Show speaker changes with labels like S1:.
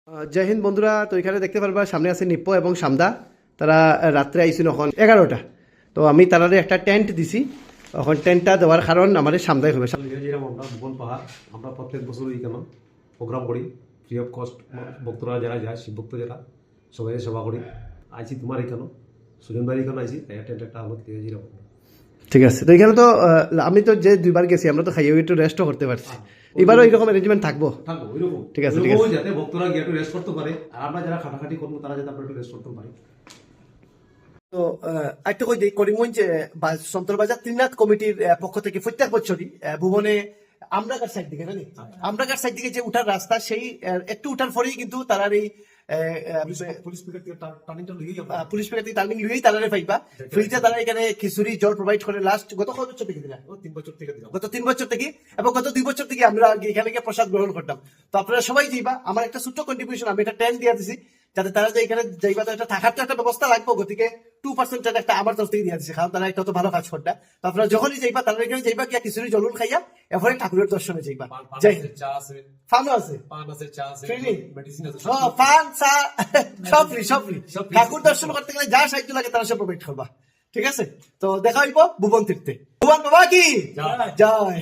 S1: জয় হিন্দ বন্ধুরা। তো এখানে দেখতে পারবা সামনে আছে নিপ্পো এবং সামদা। তারা রাত্রে আইছিল এখন 11টা। তো আমি তারারে একটা টেন্ট দিছি। এখন টেন্টটা দেওয়ার কারণ আমার সামদাই হবে।
S2: যেরকম আমরা ভুবন পাহাড় আমরা প্রত্যেক বছর কেন প্রোগ্রাম করি ফ্রি অফ কস্ট। ভক্তরা যারা যায় শিব ভক্ত যারা সবাই সেবা করি। আইছি তোমার এখানে সুজন বাড়ি এখানে আইছি তাই টেন্ট একটা আলো দিয়ে যেরকম।
S1: ঠিক আছে। তো এখানে তো আমি তো যে দুইবার গেছি আমরা তো খাইয়ে একটু রেস্টও করতে পারছি। এবারও এইরকম অ্যারেঞ্জমেন্ট থাকবো।
S2: থাকবো ওইরকম।
S1: ঠিক আছে, ঠিক আছে।
S2: যাতে ভক্তরা গিয়ে একটু রেস্ট করতে পারে আর আমরা যারা খাটাখাটি করবো তারা যাতে আমরা একটু রেস্ট করতে পারি।
S1: তো একটা কই দিই করিমগঞ্জ সন্তরবাজার ত্রিনাথ কমিটির পক্ষ থেকে প্রত্যেক বছরই ভুবনে আমরাগার সাইড দিকে জানি আমরাগার সাইড দিকে যে উঠার রাস্তা সেই একটু উঠার পরেই কিন্তু তারার এই
S2: পুলিশ পিকেট টার্নিংটা লিগেই
S1: পুলিশ পিকেট টার্নিং লুই তারারে পাইবা ফ্রিতে তারা এখানে খিচুড়ি জল প্রোভাইড করে লাস্ট গত কত বছর থেকে দিলা
S2: 3 বছর থেকে দিলাম।
S1: গত 3 বছর থেকে এবং গত 2 বছর থেকে আমরা এখানে গিয়ে প্রসাদ গ্রহণ করতাম। তো আপনারা সবাই যাইবা। আমার একটা ছোট্ট কন্ট্রিবিউশন আমি একটা 10 দিয়ে দিছি যাতে তারা যে এখানে যাইবা তো একটা থাকার তো একটা ব্যবস্থা লাগবে। গতিকে 2% একটা আমার তরফ থেকে দিয়ে দিচ্ছে কারণ তারা একটা তো ভালো কাজ করটা। তো আপনারা যখনই যাইবা তারা এখানে যাইবা গিয়া খিচুড়ি জলুল খাইয়া এরপরে ঠাকুরের দর্শনে যাইবা। যাই
S2: চা আছে,
S1: ফানও আছে,
S2: পান আছে, চা আছে,
S1: ফ্রি
S2: মেডিসিন আছে,
S1: পান চা সব ফ্রি সব ফ্রি। ঠাকুর দর্শন করতে গেলে যা সাহায্য লাগে তারা সব প্রোভাইড করবা। ঠিক আছে। তো দেখা হইব ভুবন তীর্থে। ভুবন বাবা কি জয়।